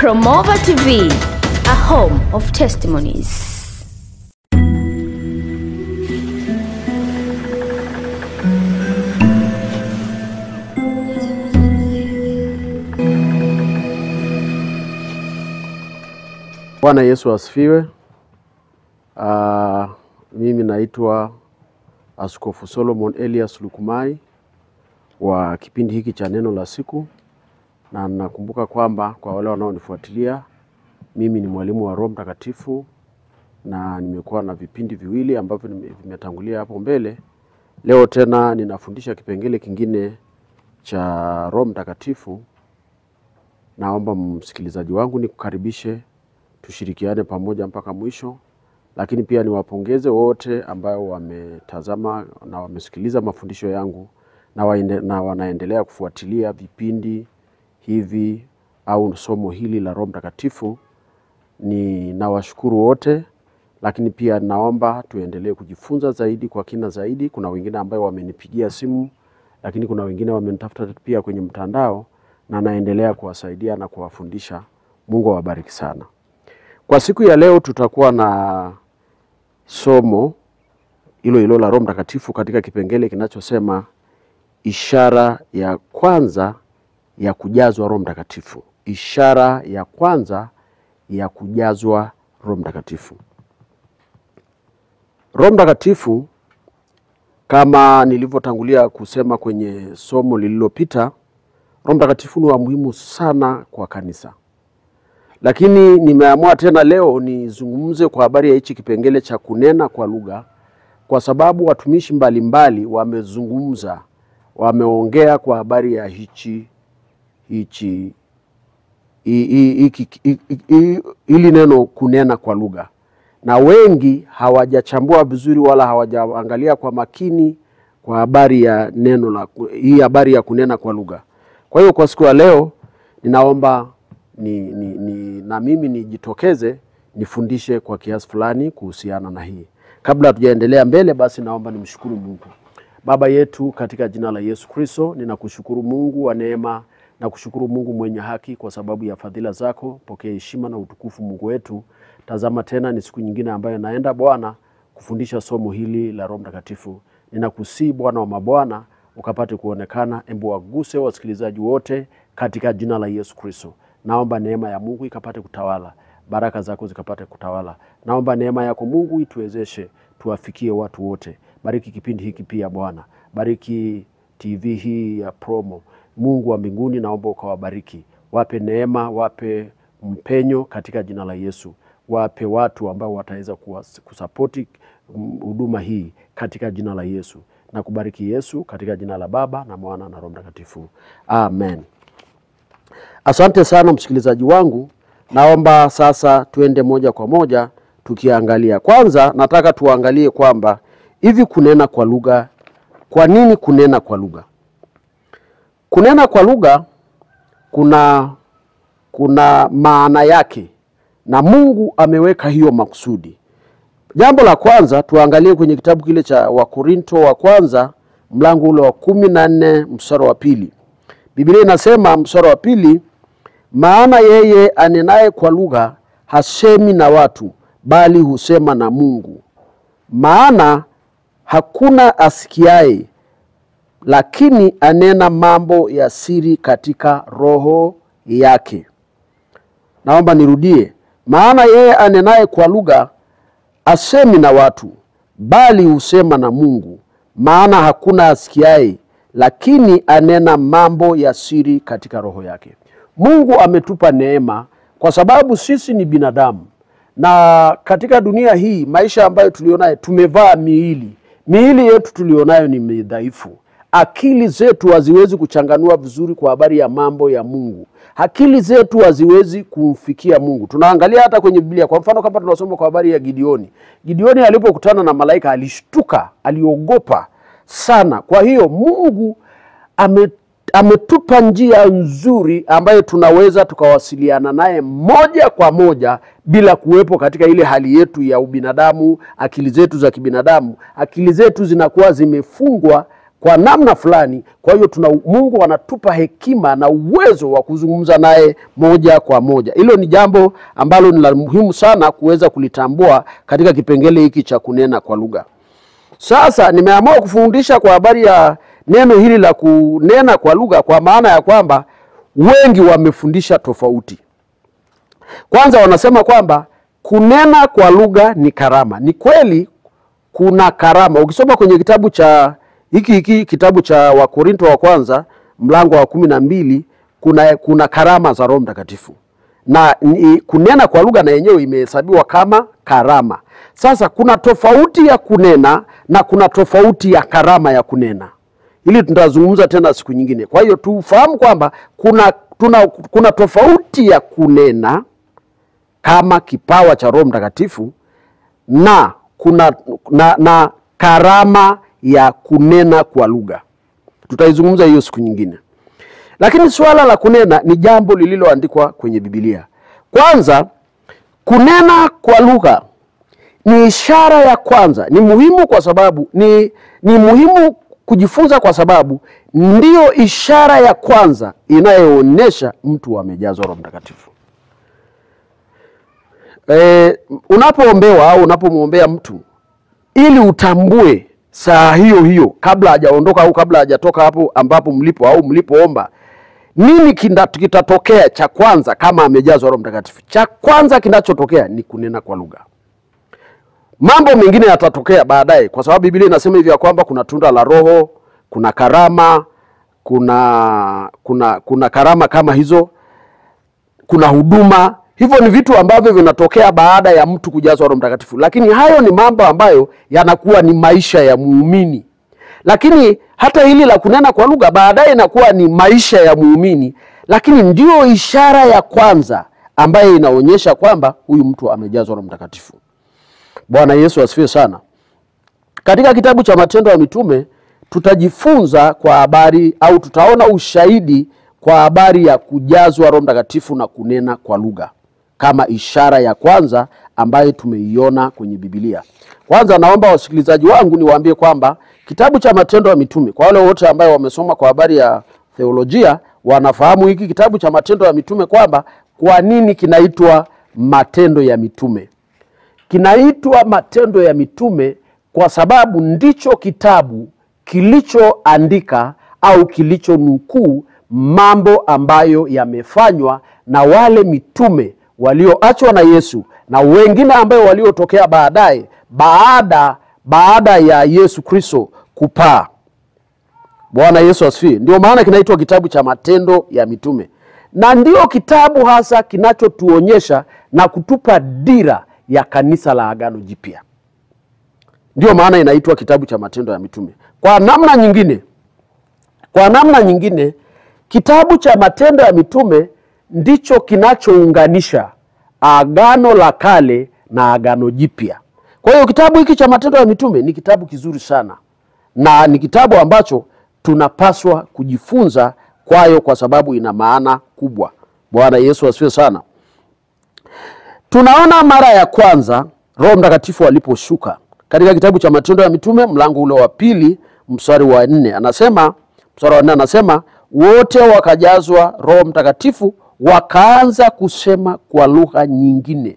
Promova TV, a home of testimonies. Bwana Yesu asifiwe. Mimi naitwa Askofu Solomon Elias Lukumai wa kipindi hiki cha neno la siku, na nakumbuka kwamba kwa wale wanaonifuatilia, mimi ni mwalimu wa Roho Mtakatifu na nimekuwa na vipindi viwili ambavyo vimetangulia hapo mbele. Leo tena ninafundisha kipengele kingine cha Roho Mtakatifu. Naomba msikilizaji wangu nikukaribishe tushirikiane pamoja mpaka mwisho, lakini pia niwapongeze wote ambao wametazama na wamesikiliza mafundisho yangu na wanaendelea kufuatilia vipindi hivi au somo hili la Roho Mtakatifu. Ninawashukuru wote, lakini pia naomba tuendelee kujifunza zaidi kwa kina zaidi. Kuna wengine ambao wamenipigia simu, lakini kuna wengine wamenitafuta pia kwenye mtandao, na naendelea kuwasaidia na kuwafundisha. Mungu awabariki sana. Kwa siku ya leo tutakuwa na somo hilo la Roho Mtakatifu katika kipengele kinachosema ishara ya kwanza ya kujazwa Roho Mtakatifu. Ishara ya kwanza ya kujazwa Roho Mtakatifu. Roho Mtakatifu, kama nilivyotangulia kusema kwenye somo lililopita, Roho Mtakatifu ni wa muhimu sana kwa kanisa. Lakini nimeamua tena leo nizungumze kwa habari ya hichi kipengele cha kunena kwa lugha, kwa sababu watumishi mbalimbali wamezungumza, wameongea kwa habari ya ili neno kunena kwa lugha, na wengi hawajachambua vizuri wala hawajaangalia kwa makini kwa habari ya habari ya kunena kwa lugha. Kwa hiyo kwa siku ya leo ninaomba na mimi nijitokeze nifundishe kwa kiasi fulani kuhusiana na hii. Kabla hatujaendelea mbele, basi naomba nimshukuru Mungu. Baba yetu, katika jina la Yesu Kristo, ninakushukuru Mungu wa neema, na kushukuru Mungu mwenye haki kwa sababu ya fadhila zako. Pokea heshima na utukufu Mungu wetu. Tazama tena ni siku nyingine ambayo naenda Bwana kufundisha somo hili la Roho Mtakatifu. Ninakusihi Bwana wa mabwana ukapate kuonekana. Embu waguse wasikilizaji wote katika jina la Yesu Kristo. Naomba neema ya Mungu ikapate kutawala, baraka zako zikapate kutawala. Naomba neema yako Mungu ituwezeshe tuwafikie watu wote. Bariki kipindi hiki pia Bwana. Bariki TV hii ya Promo. Mungu wa mbinguni, naomba ukawabariki. Wape neema, wape mpenyo katika jina la Yesu. Wape watu ambao wataweza kusapoti huduma hii katika jina la Yesu. Na kubariki Yesu katika jina la Baba na Mwana na Roho Mtakatifu. Amen. Asante sana msikilizaji wangu. Naomba sasa tuende moja kwa moja tukiangalia. Kwanza nataka tuangalie kwamba hivi kunena kwa lugha, kwa nini kunena kwa lugha? Kunena kwa lugha kuna maana yake, na Mungu ameweka hiyo makusudi. Jambo la kwanza tuangalie kwenye kitabu kile cha Wakorinto wa kwanza mlango ule wa 14 mstari wa 2. Biblia inasema mstari wa 2, maana yeye anenaye kwa lugha hasemi na watu, bali husema na Mungu. Maana hakuna asikiaye, lakini anena mambo ya siri katika roho yake. Naomba nirudie. Maana yeye anenaye kwa lugha hasemi na watu, bali husema na Mungu. Maana hakuna asikiaye, lakini anena mambo ya siri katika roho yake. Mungu ametupa neema kwa sababu sisi ni binadamu, na katika dunia hii maisha ambayo tulionayo tumevaa miili yetu tulionayo ni midhaifu. Akili zetu haziwezi kuchanganua vizuri kwa habari ya mambo ya Mungu. Akili zetu haziwezi kumfikia Mungu. Tunaangalia hata kwenye Biblia, kwa mfano kama tunasoma kwa habari ya Gideoni. Gideoni alipokutana na malaika alishtuka, aliogopa sana. Kwa hiyo Mungu ametupa njia nzuri ambayo tunaweza tukawasiliana naye moja kwa moja bila kuwepo katika ile hali yetu ya ubinadamu. Akili zetu za kibinadamu, akili zetu zinakuwa zimefungwa kwa namna fulani. Kwa hiyo Mungu anatupa hekima na uwezo wa kuzungumza naye moja kwa moja. Hilo ni jambo ambalo ni la muhimu sana kuweza kulitambua katika kipengele hiki cha kunena kwa lugha. Sasa nimeamua kufundisha kwa habari ya neno hili la kunena kwa lugha, kwa maana ya kwamba wengi wamefundisha tofauti. Kwanza wanasema kwamba kunena kwa lugha ni karama. Ni kweli kuna karama. Ukisoma kwenye kitabu cha kitabu cha Wakorinto wa kwanza mlango wa 12 kuna karama za Roho Mtakatifu. Na kunena kwa lugha na yenyewe imehesabiwa kama karama. Sasa kuna tofauti ya kunena na kuna tofauti ya karama ya kunena. Hili tutazungumza tena siku nyingine. Kwa hiyo tufahamu kwamba kuna tofauti ya kunena kama kipawa cha Roho Mtakatifu na na karama ya kunena kwa lugha. Tutaizungumza hiyo siku nyingine. Lakini swala la kunena ni jambo lililoandikwa kwenye Biblia. Kwanza, kunena kwa lugha ni ishara ya kwanza. Ni muhimu kwa sababu ni muhimu kujifunza, kwa sababu ndiyo ishara ya kwanza inayoonyesha mtu amejazwa Roho Mtakatifu. Unapoombewa au unapomwombea mtu, ili utambue saa hiyo kabla hajaondoka au kabla hajatoka hapo ambapo mlipo au mlipoomba, nini kitatokea cha kwanza kama amejazwa Roho Mtakatifu? Cha kwanza kinachotokea ni kunena kwa lugha. Mambo mengine yatatokea baadaye, kwa sababu Biblia inasema hivi ya kwamba kuna tunda la Roho, kuna karama, kuna karama kama hizo, kuna huduma. Hivyo ni vitu ambavyo vinatokea baada ya mtu kujazwa Roho Mtakatifu. Lakini hayo ni mambo ambayo yanakuwa ni maisha ya muumini. Lakini hata hili la kunena kwa lugha baadaye inakuwa ni maisha ya muumini, lakini ndio ishara ya kwanza ambayo inaonyesha kwamba huyu mtu amejazwa Roho Mtakatifu. Bwana Yesu asifiwe sana. Katika kitabu cha Matendo ya Mitume tutajifunza kwa habari au tutaona ushahidi kwa habari ya kujazwa Roho Mtakatifu na kunena kwa lugha kama ishara ya kwanza ambayo tumeiona kwenye Biblia. Kwanza naomba wasikilizaji wangu niwaambie kwamba kitabu cha Matendo ya Mitume, kwa wale wote ambao wamesoma kwa habari ya theolojia, wanafahamu hiki kitabu cha Matendo ya Mitume kwamba kwa nini kinaitwa Matendo ya Mitume. Kinaitwa Matendo ya Mitume kwa sababu ndicho kitabu kilichoandika au kilichonukuu mambo ambayo yamefanywa na wale mitume walioachwa na Yesu na wengine ambao waliotokea baadaye baada ya Yesu Kristo kupaa. Bwana Yesu asifiwe. Ndio maana kinaitwa kitabu cha Matendo ya Mitume. Na ndio kitabu hasa kinachotuonyesha na kutupa dira ya kanisa la Agano Jipya. Ndio maana inaitwa kitabu cha Matendo ya Mitume. Kwa namna nyingine kitabu cha Matendo ya Mitume ndicho kinachounganisha Agano la Kale na Agano Jipya. Kwa hiyo kitabu hiki cha Matendo ya Mitume ni kitabu kizuri sana, na ni kitabu ambacho tunapaswa kujifunza kwayo kwa sababu ina maana kubwa. Bwana Yesu asifiwe sana. Tunaona mara ya kwanza Roho Mtakatifu aliposhuka katika kitabu cha Matendo ya Mitume mlango ule wa 2 mstari wa 4. Mstari wa 4 anasema wote wakajazwa Roho Mtakatifu wakaanza kusema kwa lugha nyingine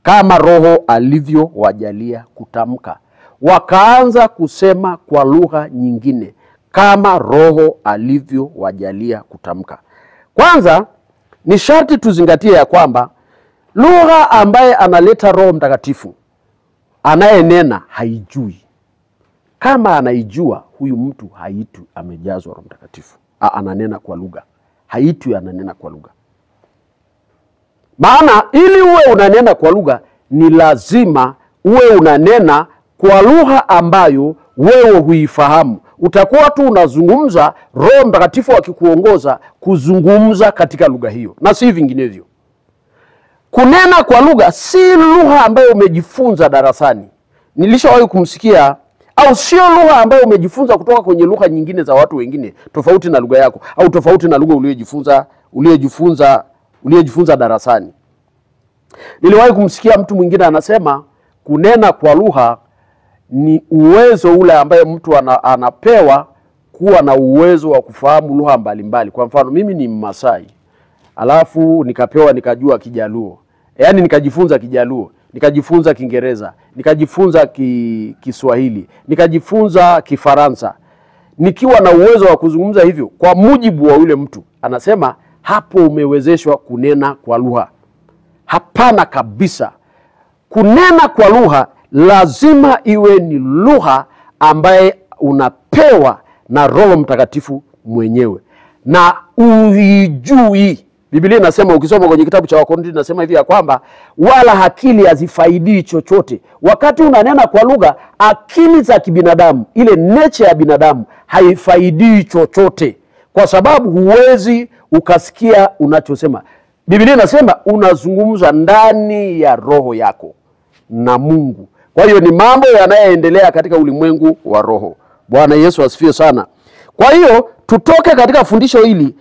kama Roho alivyowajalia kutamka. Wakaanza kusema kwa lugha nyingine kama Roho alivyowajalia kutamka. Kwanza ni sharti tuzingatie ya kwamba lugha ambaye analeta Roho Mtakatifu, anayenena haijui. Kama anaijua, huyu mtu haitu amejazwa Roho Mtakatifu. Ananena kwa lugha. Haitu ananena kwa lugha. Maana ili uwe unanena kwa lugha ni lazima uwe unanena kwa lugha ambayo wewe huifahamu. Utakuwa tu unazungumza, Roho Mtakatifu akikuongoza kuzungumza katika lugha hiyo, na si vinginevyo. Kunena kwa lugha si lugha ambayo umejifunza darasani. Nilishawahi kumsikia, au sio lugha ambayo umejifunza kutoka kwenye lugha nyingine za watu wengine tofauti na lugha yako, au tofauti na lugha uliyojifunza darasani. Niliwahi kumsikia mtu mwingine anasema kunena kwa lugha ni uwezo ule ambaye mtu anapewa kuwa na uwezo wa kufahamu lugha mbalimbali. Kwa mfano mimi ni Mmasai, alafu nikapewa nikajua Kijaluo. Yaani nikajifunza Kijaluo, nikajifunza Kiingereza, nikajifunza Kiswahili, nikajifunza Kifaransa. Nikiwa na uwezo wa kuzungumza hivyo kwa mujibu wa yule mtu, anasema hapo umewezeshwa kunena kwa lugha. Hapana kabisa. Kunena kwa lugha lazima iwe ni lugha ambaye unapewa na Roho Mtakatifu mwenyewe na uijui. Biblia inasema, ukisoma kwenye kitabu cha Wakorintho inasema hivi ya kwamba wala akili hazifaidi chochote. Wakati unanena kwa lugha, akili za kibinadamu, ile nature ya binadamu haifaidi chochote, kwa sababu huwezi ukasikia unachosema. Biblia inasema unazungumza ndani ya roho yako na Mungu. Kwa hiyo ni mambo yanayoendelea katika ulimwengu wa roho. Bwana Yesu asifiwe sana. Kwa hiyo tutoke katika fundisho hili.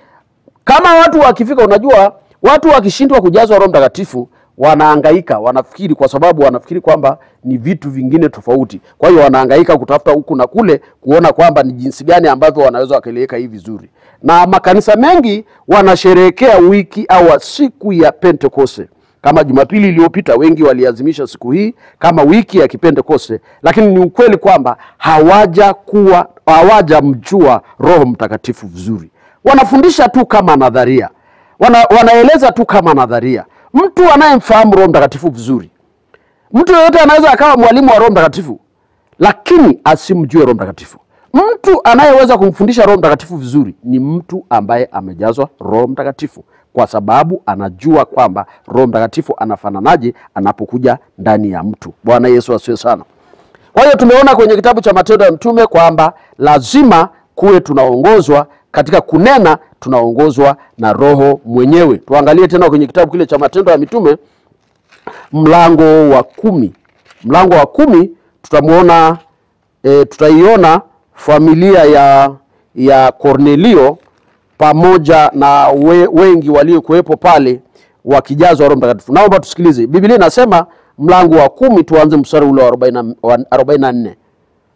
Kama watu wakifika, unajua watu wakishindwa kujazwa Roho Mtakatifu wanahangaika, wanafikiri, kwa sababu wanafikiri kwamba ni vitu vingine tofauti. Kwa hiyo wanahangaika kutafuta huku na kule kuona kwamba ni jinsi gani ambavyo wanaweza wakaeleweka hivi vizuri. Na makanisa mengi wanasherehekea wiki au siku ya Pentekoste. Kama Jumapili iliyopita wengi waliazimisha siku hii kama wiki ya Kipentekoste, lakini ni ukweli kwamba hawajamjua Roho Mtakatifu vizuri. Wanafundisha tu kama nadharia. Wanaeleza tu kama nadharia. Mtu anayemfahamu Roho Mtakatifu vizuri, mtu yeyote anaweza akawa mwalimu wa Roho Mtakatifu lakini asimjue Roho Mtakatifu. Mtu anayeweza kumfundisha Roho Mtakatifu vizuri ni mtu ambaye amejazwa Roho Mtakatifu, kwa sababu anajua kwamba Roho Mtakatifu anafananaje anapokuja ndani ya mtu. Bwana Yesu asifiwe sana. Kwa hiyo tumeona kwenye kitabu cha Matendo ya Mitume kwamba lazima kuwe tunaongozwa katika kunena, tunaongozwa na Roho mwenyewe. Tuangalie tena kwenye kitabu kile cha Matendo ya Mitume mlango wa 10. Mlango wa 10 tutamuona tutaiona familia ya Kornelio pamoja na wengi waliokuwepo pale wakijazwa Roho Mtakatifu. Naomba tusikilize. Biblia inasema mlango wa 10 tuanze mstari ule wa 44.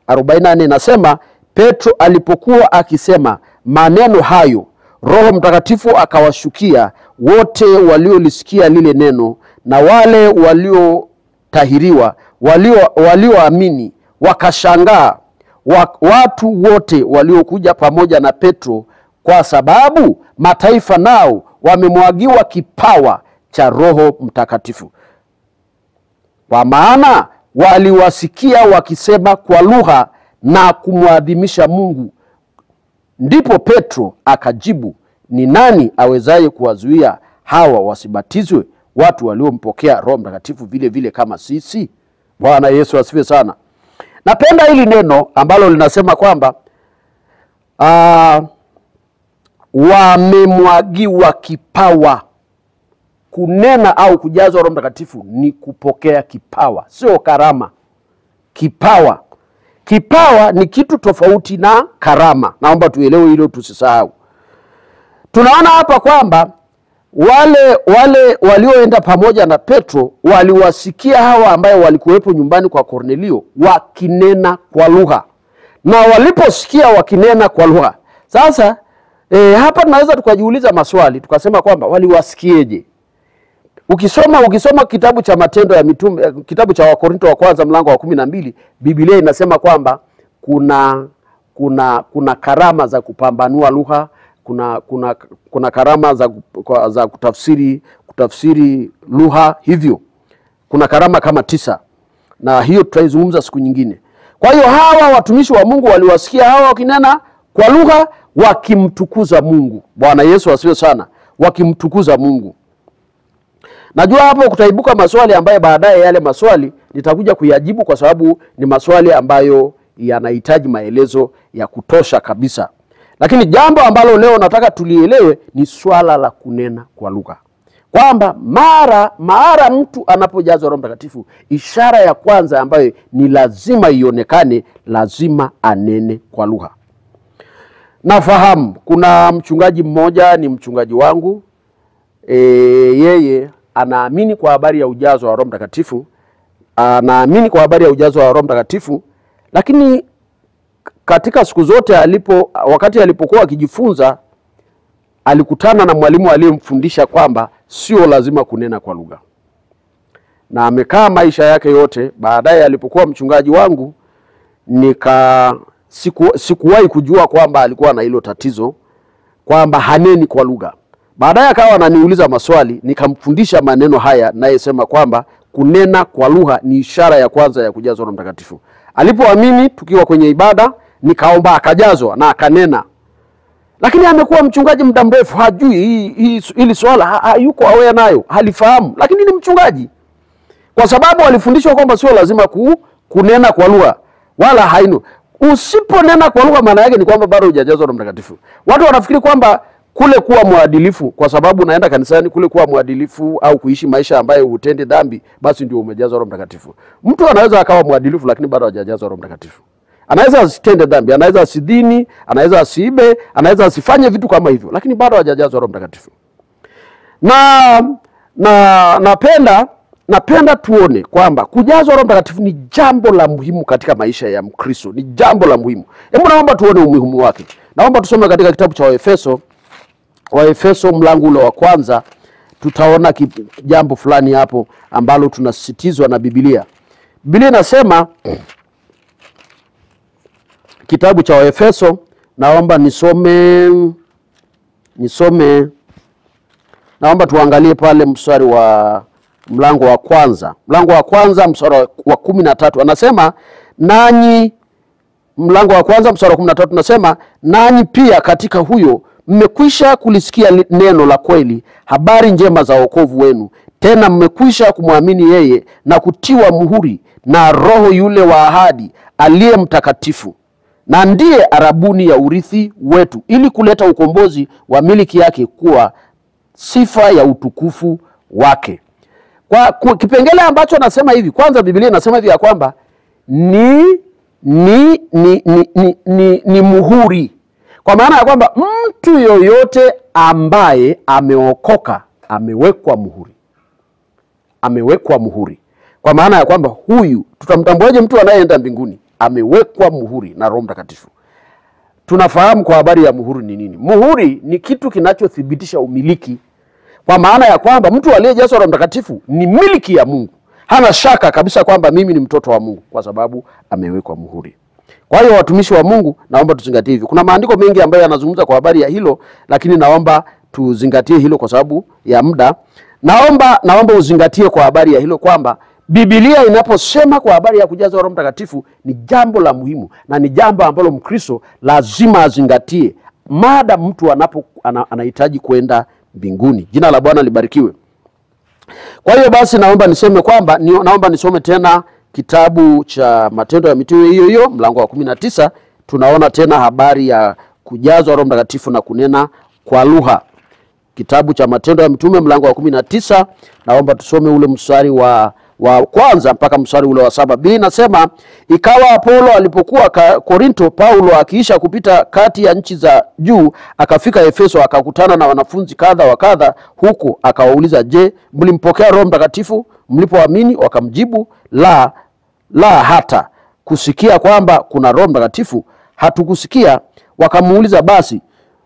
44 inasema, Petro alipokuwa akisema maneno hayo, Roho Mtakatifu akawashukia wote waliolisikia lile neno, na wale waliotahiriwa, walioamini wakashangaa watu wote waliokuja pamoja na Petro, kwa sababu mataifa nao wamemwagiwa kipawa cha Roho Mtakatifu. Kwa maana waliwasikia wakisema kwa lugha na kumwadhimisha Mungu. Ndipo Petro akajibu, ni nani awezaye kuwazuia hawa wasibatizwe, watu waliompokea Roho Mtakatifu vile vile kama sisi? Bwana Yesu asifiwe sana. Napenda hili neno ambalo linasema kwamba wamemwagiwa kipawa. Kunena au kujazwa Roho Mtakatifu ni kupokea kipawa, sio karama. Kipawa. Kipawa ni kitu tofauti na karama. Naomba tuelewe hilo, tusisahau. Tunaona hapa kwamba wale walioenda pamoja na Petro waliwasikia hawa ambayo walikuwepo nyumbani kwa Kornelio wakinena kwa lugha. Na waliposikia wakinena kwa lugha, sasa hapa tunaweza tukajiuliza maswali, tukasema kwamba waliwasikieje? Ukisoma kitabu cha Matendo ya Mitume, kitabu cha Wakorintho wa kwanza mlango wa 12, Biblia inasema kwamba kuna karama za kupambanua lugha, kuna karama za kutafsiri lugha hivyo. Kuna karama kama 9. Na hiyo tutaizungumza siku nyingine. Kwa hiyo hawa watumishi wa Mungu waliwasikia hawa wakinena kwa lugha wakimtukuza Mungu. Bwana Yesu asifiwe sana. Wakimtukuza Mungu. Najua hapo kutaibuka maswali ambayo baadaye yale maswali nitakuja kuyajibu, kwa sababu ni maswali ambayo yanahitaji maelezo ya kutosha kabisa. Lakini jambo ambalo leo nataka tulielewe ni swala la kunena kwa lugha. Kwamba mara mtu anapojazwa Roho Mtakatifu, ishara ya kwanza ambayo ni lazima ionekane, lazima anene kwa lugha. Nafahamu kuna mchungaji mmoja, ni mchungaji wangu, yeye anaamini kwa habari ya ujazo wa Roho Mtakatifu. Anaamini kwa habari ya ujazo wa Roho Mtakatifu, Lakini katika siku zote wakati alipokuwa akijifunza, alikutana na mwalimu aliyemfundisha kwamba sio lazima kunena kwa lugha. Na amekaa maisha yake yote. Baadaye alipokuwa mchungaji wangu, sikuwahi kujua kwamba alikuwa na hilo tatizo, kwamba haneni kwa lugha. Baadaye akawa ananiuliza maswali, nikamfundisha maneno haya, naye sema kwamba kunena kwa lugha ni ishara ya kwanza ya kujazwa na Mtakatifu. Alipoamini tukiwa kwenye ibada, nikaomba akajazwa na akanena. Lakini amekuwa mchungaji muda mrefu, hajui hili swala, hayuko aware nayo, halifahamu, lakini ni mchungaji. Kwa sababu alifundishwa kwamba sio lazima kunena kwa lugha, wala haino. Usiponena kwa lugha maana yake ni kwamba bado hujajazwa na Mtakatifu. Watu wanafikiri kwamba kule kuwa mwadilifu, kwa sababu naenda kanisani, kule kuwa mwadilifu au kuishi maisha ambayo hutende dhambi, basi ndio umejazwa Roho Mtakatifu. Mtu anaweza akawa mwadilifu lakini bado hajajazwa Roho Mtakatifu. Anaweza asitende dhambi, anaweza asidini, anaweza asiibe, anaweza asifanye vitu kama hivyo, lakini bado hajajazwa Roho Mtakatifu. Napenda tuone kwamba kujazwa Roho Mtakatifu ni jambo la muhimu katika maisha ya Mkristo, ni jambo la muhimu. Hebu naomba tuone umuhimu wake. Naomba tusome katika kitabu cha Waefeso mlango ule wa 1. Tutaona jambo fulani hapo ambalo tunasisitizwa na Biblia. Biblia inasema, kitabu cha Waefeso, naomba naomba tuangalie pale mstari wa mlango wa 1. Mlango wa 1 mstari wa 13 anasema, nanyi, mlango wa 1 mstari wa 13 anasema, nanyi pia katika huyo mmekwisha kulisikia neno la kweli, habari njema za wokovu wenu. Tena mmekwisha kumwamini yeye na kutiwa muhuri na Roho yule wa ahadi, aliye Mtakatifu, na ndiye arabuni ya urithi wetu, ili kuleta ukombozi wa miliki yake, kuwa sifa ya utukufu wake. Kwa kipengele ambacho nasema hivi, kwanza Biblia inasema hivi ya kwamba ni muhuri. Kwa maana ya kwamba mtu yoyote ambaye ameokoka amewekwa muhuri. Amewekwa muhuri. Kwa maana ya kwamba huyu, tutamtambuaje mtu anayeenda mbinguni? Amewekwa muhuri na Roho Mtakatifu. Tunafahamu kwa habari ya muhuri ni nini. Muhuri ni kitu kinachothibitisha umiliki. Kwa maana ya kwamba mtu aliyejazwa Roho Mtakatifu ni miliki ya Mungu. Hana shaka kabisa kwamba mimi ni mtoto wa Mungu kwa sababu amewekwa muhuri. Kwa hiyo watumishi wa Mungu, naomba tuzingatie hivyo. Kuna maandiko mengi ambayo yanazungumza kwa habari ya hilo, lakini naomba tuzingatie hilo kwa sababu ya muda. Naomba uzingatie kwa habari ya hilo kwamba Biblia inaposema kwa habari ya kujazwa Roho Mtakatifu ni jambo la muhimu, na ni jambo ambalo Mkristo lazima azingatie mada mtu anahitaji kwenda mbinguni. Jina la Bwana libarikiwe. Kwa hiyo basi naomba nisome tena kitabu cha Matendo ya Mitume hiyo mlango wa 19. Tunaona tena habari ya kujazwa Roho Mtakatifu na kunena kwa lugha. Kitabu cha Matendo ya Mitume mlango wa 19, naomba tusome ule mstari wa kwanza mpaka mstari ule wa 7. Biblia inasema, ikawa Apolo alipokuwa Korinto, Paulo akiisha kupita kati ya nchi za juu, akafika Efeso, akakutana na wanafunzi kadha wa kadha huko. Akawauliza, je, mlimpokea Roho Mtakatifu mlipoamini? Wakamjibu, la hata kusikia kwamba kuna Roho Mtakatifu hatukusikia. Wakamuuliza, basi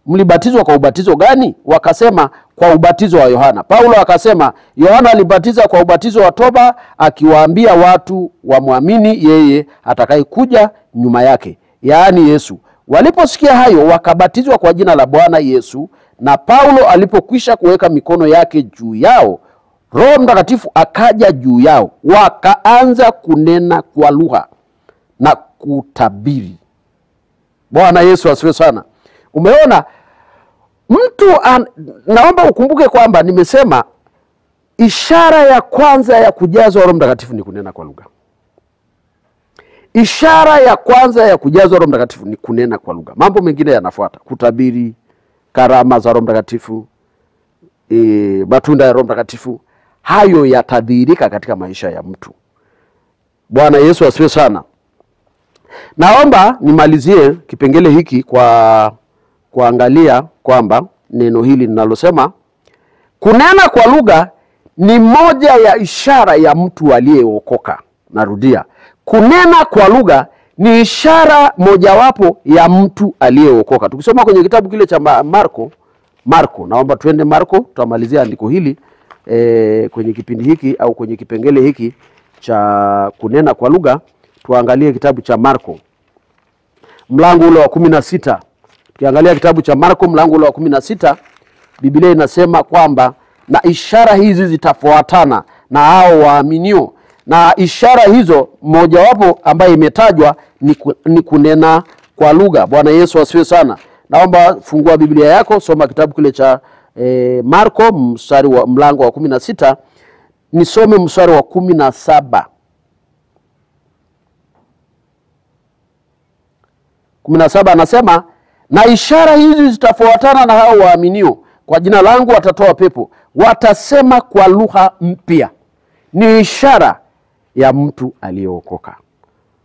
mlibatizwa kwa ubatizo gani? Wakasema, kwa ubatizo wa Yohana. Paulo akasema, Yohana alibatiza kwa ubatizo wa toba, akiwaambia watu wamwamini yeye atakayekuja nyuma yake, yaani Yesu. Waliposikia hayo, wakabatizwa kwa jina la Bwana Yesu. Na Paulo alipokwisha kuweka mikono yake juu yao, Roho Mtakatifu akaja juu yao, wakaanza kunena kwa lugha na kutabiri. Bwana Yesu asifiwe sana. Umeona, naomba ukumbuke kwamba nimesema ishara ya kwanza ya kujazwa Roho Mtakatifu ni kunena kwa lugha. Ishara ya kwanza ya kujazwa Roho Mtakatifu ni kunena kwa lugha. Mambo mengine yanafuata: kutabiri, karama za Roho Mtakatifu, matunda ya Roho Mtakatifu. Hayo yatadhihirika katika maisha ya mtu. Bwana Yesu asifiwe sana. Naomba nimalizie kipengele hiki kwa kuangalia kwamba neno hili ninalosema kunena kwa lugha ni moja ya ishara ya mtu aliyeokoka. Narudia, kunena kwa lugha ni ishara mojawapo ya mtu aliyeokoka. Tukisoma kwenye kitabu kile cha Marko, naomba tuende Marko, tutamalizia andiko hili kwenye kipindi hiki au kwenye kipengele hiki cha kunena kwa lugha. Tuangalie kitabu cha Marko mlango ule wa 16. Tukiangalia kitabu cha Marko mlango ule wa 16, Biblia inasema kwamba na ishara hizi zitafuatana na hao waaminio. Na ishara hizo mojawapo ambayo imetajwa ni kunena kwa lugha. Bwana Yesu asifiwe sana. Naomba fungua Biblia yako, soma kitabu kile cha Marko mlango wa 16, nisome mstari wa 17. 17 anasema, na ishara hizi zitafuatana na hao waaminio, kwa jina langu watatoa pepo, watasema kwa lugha mpya. Ni ishara ya mtu aliyeokoka.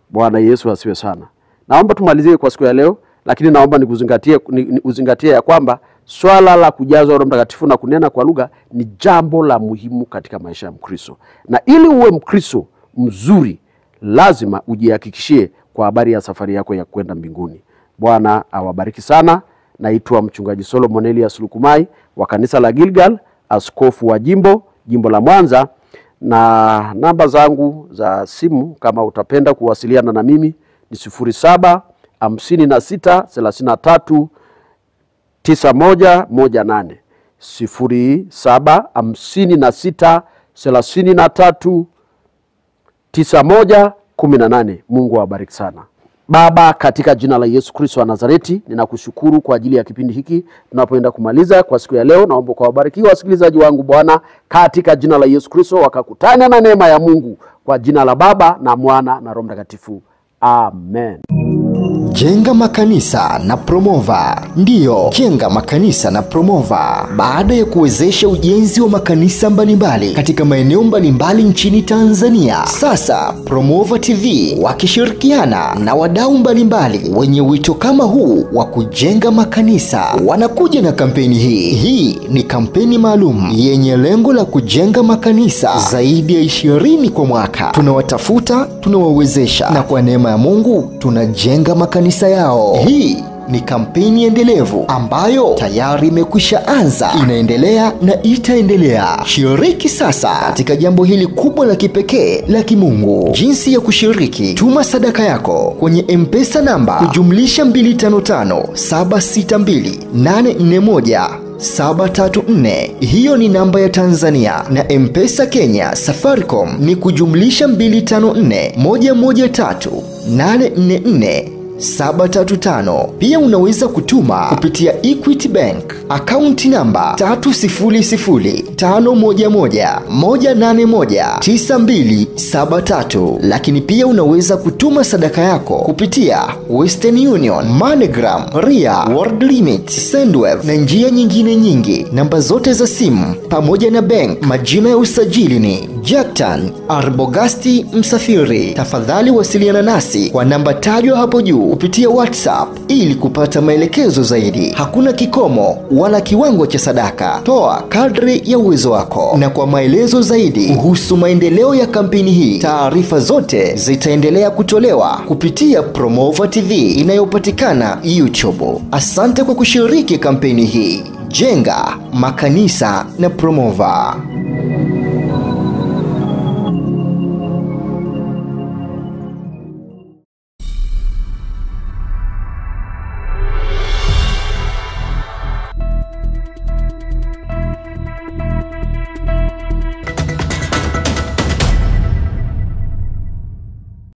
Bwana Yesu asifiwe sana. Naomba tumalizie kwa siku ya leo, lakini naomba uzingatie ya kwamba swala la kujazwa Roho Mtakatifu na kunena kwa lugha ni jambo la muhimu katika maisha ya Mkristo. Na ili uwe Mkristo mzuri, lazima ujihakikishie kwa habari ya safari yako ya kwenda mbinguni. Bwana awabariki sana. Naitwa mchungaji Solomon Elias Lukumai wa kanisa la Gilgal, askofu wa jimbo la Mwanza, na namba zangu za simu kama utapenda kuwasiliana na mimi ni 0756 33 9118, 0756 33 9118. Mungu awabariki sana. Baba, katika jina la Yesu Kristo wa Nazareti, ninakushukuru kwa ajili ya kipindi hiki tunapoenda kumaliza kwa siku ya leo. Naomba kuwabariki wasikilizaji wangu Bwana, katika jina la Yesu Kristo, wakakutana na neema ya Mungu, kwa jina la Baba na Mwana na Roho Mtakatifu. Amen. Jenga makanisa na Promova. Ndiyo, jenga makanisa na Promova. Baada ya kuwezesha ujenzi wa makanisa mbalimbali katika maeneo mbalimbali nchini Tanzania, sasa Promova TV wakishirikiana na wadau mbalimbali wenye wito kama huu wa kujenga makanisa wanakuja na kampeni hii. Hii ni kampeni maalum yenye lengo la kujenga makanisa zaidi ya 20 kwa mwaka. Tunawatafuta, tunawawezesha, na kwa neema ya Mungu tunajenga makanisa yao. Hii ni kampeni endelevu ambayo tayari imekwisha anza, inaendelea na itaendelea. Shiriki sasa katika jambo hili kubwa la kipekee la kimungu. Jinsi ya kushiriki: tuma sadaka yako kwenye M-Pesa namba +255 762 841 734. Hiyo ni namba ya Tanzania. Na M-Pesa Kenya Safaricom ni +254 113 844 735. Pia unaweza kutuma kupitia Equity Bank akaunti namba 30051119273. Lakini pia unaweza kutuma sadaka yako kupitia Western Union, MoneyGram, Ria, World Limit, Sendwave na njia nyingine nyingi. Namba zote za simu pamoja na bank majina ya usajili ni Jackton Arbogasti Msafiri. Tafadhali wasiliana nasi kwa namba tajwa hapo juu kupitia WhatsApp ili kupata maelekezo zaidi. Hakuna kikomo wala kiwango cha sadaka. Toa kadri ya uwezo wako. Na kwa maelezo zaidi kuhusu maendeleo ya kampeni hii, taarifa zote zitaendelea kutolewa kupitia Promova TV inayopatikana YouTube. Asante kwa kushiriki kampeni hii. Jenga makanisa na Promova.